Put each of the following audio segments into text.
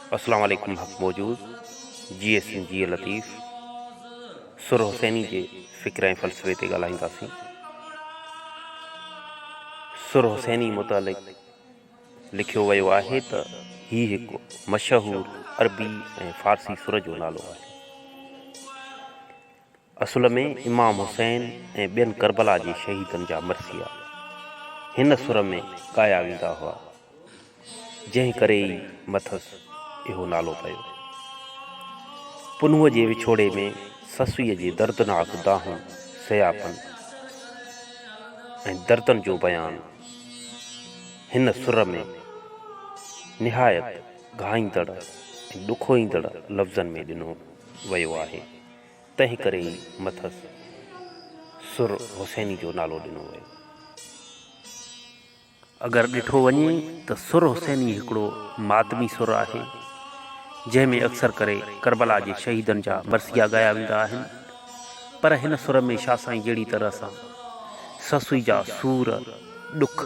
अस्सलाम वालेकुम हक़ मौजूद जी एस जी लतीफ़ सुर हुसैनी जे फ़िक्र ऐं फ़लसफ़े ते ॻाल्हाईंदासीं। सुर हुसैनी मुतालिक़ लिखियो वियो आहे त हीउ हिकु मशहूरु अरबी ऐं फ़ारसी सुर जो नालो आहे। असुल में इमाम हुसैन ऐं ॿियनि करबला जे शहीदनि जा मरसिया हिन सुर में ॻाया वेंदा हुआ, जंहिं करे ई मथसि इहो नालो पियो। पुनुअ जे विछोड़े में ससुईअ जे दर्दनाक दाहूं सयापन ऐं दर्दनि जो बयानु हिन सुर में निहायत घाईंदड़ ऐं ॾुखोईंदड़ लफ़्ज़नि में ॾिनो वियो आहे, तंहिं करे ई मथसि सुर हुसैनी जो नालो ॾिनो वियो। अगरि ॾिठो वञे त सुर हुसैनी हिकिड़ो मातमी सुर आहे, जंहिंमें अक्सर करे करबला जे शहीदनि जा मरसिया ॻाया वेंदा आहिनि। पर हिन सुर में शाह साईं जहिड़ी तरह सां ससुई जा सूर, ॾुख,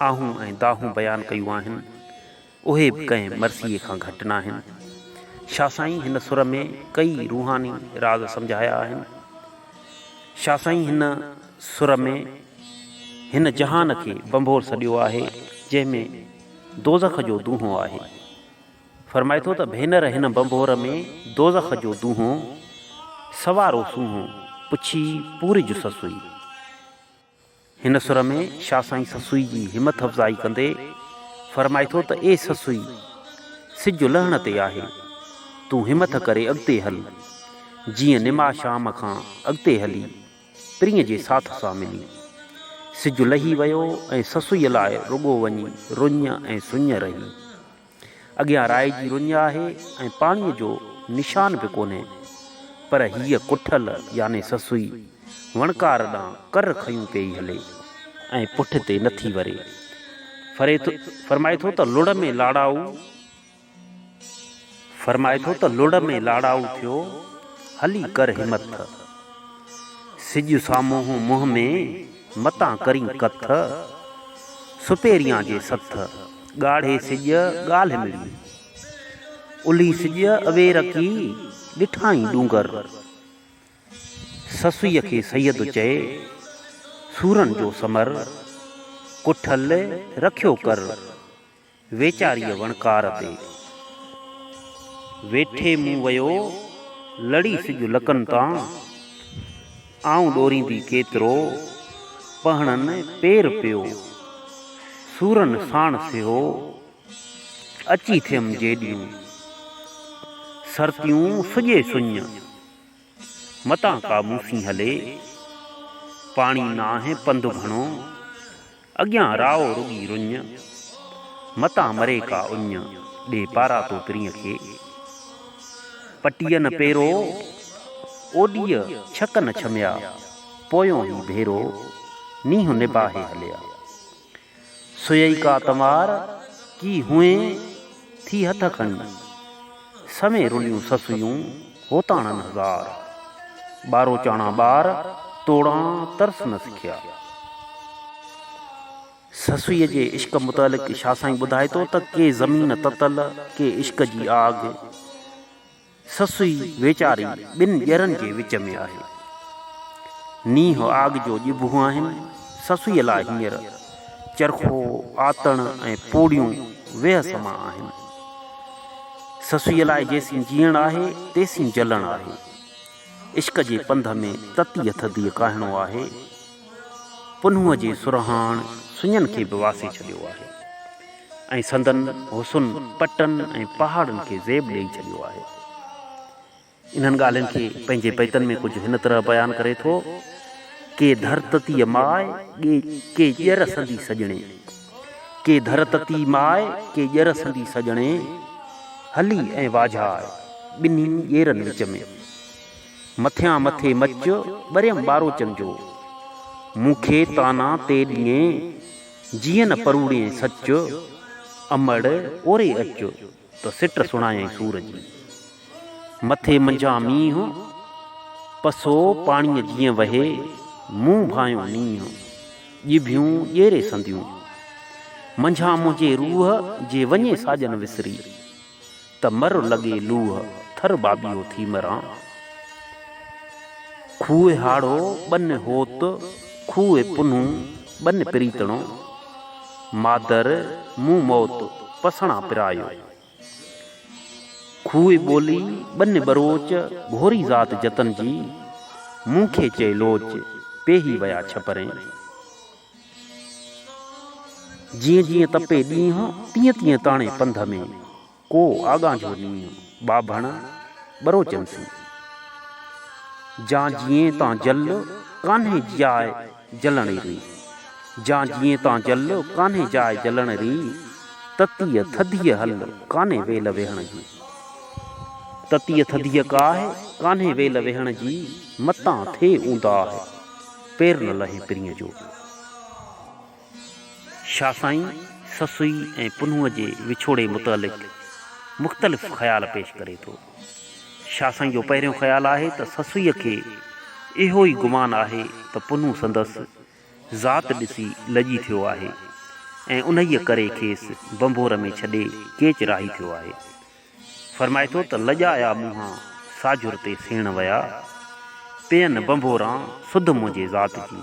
आहूं ऐं दाहूं बयानु कयूं आहिनि, उहे बि कंहिं मरसीअ खां घटि न आहिनि। शाह साईं हिन सुर में कई रूहानी राज़ सम्झाया आहिनि। शाह साईं हिन सुर में हिन जहान खे बंभोर सॼियो आहे, जंहिंमें दोज़ख जो दूंहों आहे। फरमाए थो त भेनर हिन बंभोर में दोज़ख जो दूंहों सवारो सूंहों पुछी पूरी जो ससुई। हिन सुर में शाह साईं ससुई जी हिमत अफ़ज़ाई कंदे फरमाए थो त ए ससुई, सिज लहण ते आहे, तूं हिमत करे अॻिते हल, जीअं निमा शाम खां अॻिते हली प्रीअ जे साथ सां मिली। सिज लही वियो ऐं ससुईअ लाइ रुॻो वञी रुञ ऐं सुञ रही। अॻियां राय जी रुञ आहे ऐं पाणीअ जो निशान बि कोन्हे, पर हीअ कुठल याने ससुई वणकार ॾांहुं कर खयूं पेई हले ऐं पुठ ते नथी वरे। फरमाए थो त लुड़ में लाड़ाऊ थियो, हली कर हिमत, सिज साम्हूं मुंहं में मतां करी कथ, सुपेरियां जे सथ ॻाढ़े सिज ॻाल्हि मिली, उली सिज अवेर की ॾिठाई डूंगर। ससुईअ खे सैयद चए, सूरन जो समर, कुठल रखियो कर, वेचारीअ वणकार ते। वेठे मूं वियो लड़ी सिज लकनि तां, आऊं ॾोरींदी केतिरो, पहणनि पेर पियो, सूरन साण सिहो, अची थियमि जेॾियूं, सरतियूं सुॼे सुञ, मतां का मूसी हले, पाणी नाहे पंधु घणो, अॻियां राओ रुॻी रुञ, मतां मरे का उञ, ॾे पारा तो प्रीअ खे। पटीअ न पेरो, ओॾीअ छक न छमिया, पोयों ई भेरो, नींहुं निबाहे हलिया। सुयई का तमार, की हुए थी हथ खणी, समय रुलियूं ससुयूं होताणनि हज़ार, ॿारो चाणा ॿार तोड़ां तरस न सिखिया। ससुईअ जे इश्क मुतालिक़ शाह साईं ॿुधाए थो त के ज़मीन ततल, के इश्क जी आग, ससुई वेचारी ॿिनि ॼरनि जे विच में आहे। नींहुं आग जो ॼिभूं आहिनि, ससुईअ लाइ हींअर चरखो, आतण ऐं पोड़ियूं वेह समा आहिनि। ससुईअ लाइ जेसीं जीअण आहे तेसीं जलण आहे। इश्क जे पंध में ततीअ थधीअ काहिणो आहे, पुनुअ जे सुरहाण सुञनि खे बि वासे छॾियो आहे, ऐं संदन हुसन पटनि ऐं पहाड़नि खे ज़ेब ॾेई छॾियो आहे। इन्हनि ॻाल्हियुनि खे पंहिंजे बैतनि में कुझु हिन तरह बयानु करे थो, के धरततीअ माए के ॼर संदी सजणे, के धरतती माए के ॼर संदी सजणे, हली ऐं वाझाए ॿिन्ही ॼेरनि विच में, मथियां मथे मच ॿरियम ॿारोचन जो, मूंखे ताना ते ॾिए जीअं न परूड़े सच, अमड़ ओरे अच त सिट सुणायई सूर जी। मथे मंझां मींहुं, पसो पाणीअ जीअं वहे, मुंहुं भायो नींहुं, ॼिभियूं ॼेरे संदियूं, मंझां मुंहिंजे रूह जे वञे साजन विसरी, त मर लगे लूह थर बाबियो थी मरा। खूए हाड़ो बन होत खूए पुनू बन प्रीतणो, मादर मुंह मौत पसणा पिरायो। खूए बोली बन बरोच घोरी ज़ात जतन जी, मूंखे चए लोच पेही वया छपरें। जीअं जीअं तपे ॾींहुं तीअं तीअं ताणे पंध में, को आगां जो ॾींहुं बाभण बरोचन सी। जां जीअं तां जल कान्हे जाए जलण री, जां जीअं तां जल कान्हे जाए जलण री, ततीअ थधीअ हल कान्हे वेल वेहण जी। ततीअ थधीअ काहे कान्हे वेल वेहण जी, मतां थे ऊंदा है पेर न लहे पिरीअ जो। शाह साईं ससुई ऐं पुनूअ जे विछोड़े मुतालिक़ मुख़्तलिफ़ ख़्याल पेश करे थो। शाह साईं जो पहिरियों ख़्याल आहे त ससुईअ खे इहो ई गुमान आहे त पुनू संदसि ज़ात ॾिसी लॼी थियो आहे ऐं उन्हीअ करे खेसि बंबोर में छॾे केच राही थियो आहे। फरमाए थो त लॼाया मुंहां साजुर ते सेण विया, पेयनि बंबोरां सुध मुंहिंजे ज़ात जी।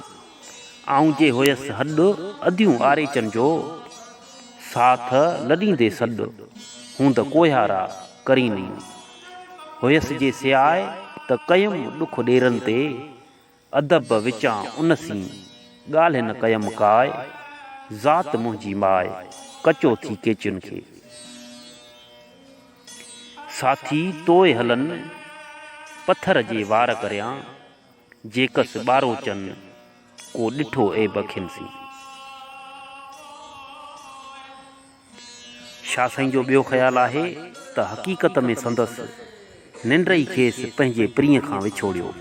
आऊं जे हुयसि हॾु अधियूं आरेचनि जो, साथ लॾींदे सॾु हूंद कोहारा करीनी। हुयसि जे सियाए त कयुमि ॾुख ॾेरनि ते, अदब विचां उनसी ॻाल्हि न कयुमि काए, ज़ात मुंहिंजी माए कचो थी केचुनि खे। साथी तोए हलनि पत्थर जे वार करियां, जेकस ॿारोचन को ॾिठो ए बखिनसी। शाह साईं जो ॿियो ख़्याल आहे त हक़ीक़त में संदसि निंड ई खेसि पंहिंजे प्रिय खां विछोड़ियो।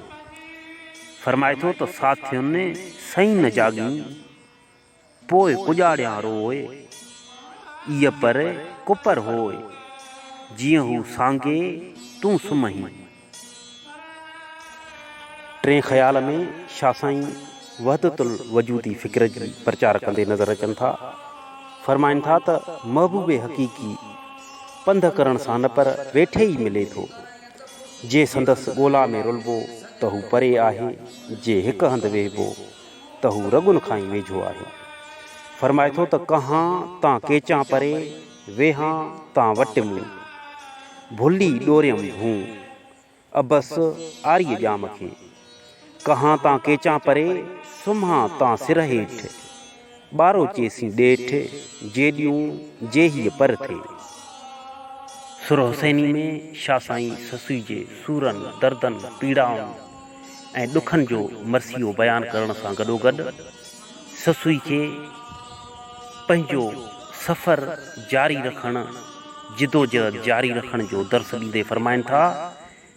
फरमाए थो त साथियुनि सही न जाॻी, पोइ पुॼाड़ियां रोए, इय पर कुपर होए, जीअं हू सांगे तूं सुम्हीं। टे ख़्याल में शाह साईं वहदतुल वजूदी फ़िक्र जी प्रचार कंदे नज़र अचनि था। फरमाइनि था त महबूबे हक़ीक़ी पंध करण सां न पर वेठे ई मिले थो। जे संदसि ॻोल्हा में रुलबो त हू परे आहे, जे हिकु हंधि वेहबो त हू रगुन खां ई वेझो आहे। फरमाए थो त कहां तां केचां परे, वेहां तां वटि मूं, भुली ॾोरियमि हूं अबस आरीअ ॼाम खे। कहां तां केचां परे, सुम्हां तां सिर हेठि, ॿारो चेसी ॾेठ, जेॾियूं जे हीअ पर थे। सुर हुसैनी में शाह साईं ससुई जे सूरनि, दर्दनि, पीड़ाउनि ऐं ॾुखनि जो मरसियो बयानु करण सां गॾोगॾु ससुई खे पंहिंजो सफ़र जारी रखणु, जिदोजहद जारी रखण जो दर्स ॾींदे फरमाइनि था,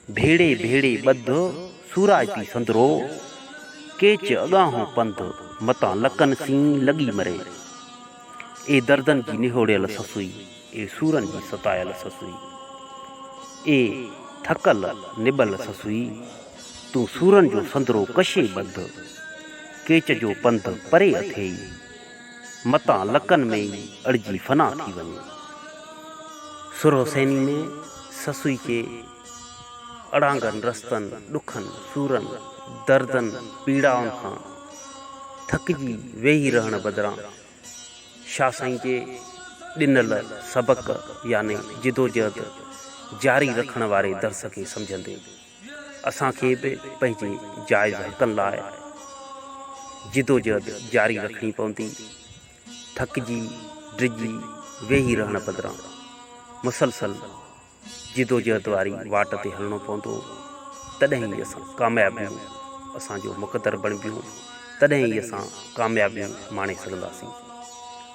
भेड़े भेड़े ॿध सूराइती संदरो, केच अॻाहों पंध मतां लकनि सी लॻी मरे। ए दर्दनि जी निहोड़ियल ससुई, ए सूरनि जी सतायल ससुई, ए थकल निबल ससुई, तूं सूरनि जो संदरो कशे ॿध, केच जो पंध परे अथेई, मतां लकनि में ई अड़जी फना थी वञे। सुर हुसैनी में ससुई खे अड़ांगनि रस्तनि, ॾुखनि, सूरनि, दर्दनि, पीड़ाउनि खां थकिजी वेही रहण बदिरां शाह साईं जे ॾिनल सबक याने जिदोजहद जारी रखण वारे दर्स खे सम्झंदे असांखे बि पंहिंजे जाइज़ हक़नि लाइ जिदोजहद जारी रखणी पवंदी। थकिजी ड्रिजी वेही रहण बदिरां मुसलसल जिदोजहद वारी वाट ते हलणो पवंदो, तॾहिं ई असां कामयाबियूं असांजो मुक़दर बणिबियूं, तॾहिं ई असां कामयाबियूं माणे सघंदासीं।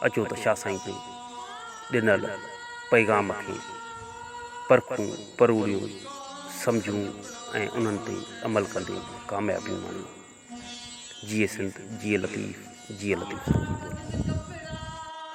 अचो त शाह साईं जे ॾिनल पैगाम खे परखूं, परूड़ियूं, सम्झूं ऐं उन्हनि ते अमल कंदे कामयाबियूं माणियूं। जिए सिंध, जिए लतीफ़, जिए लतीफ़।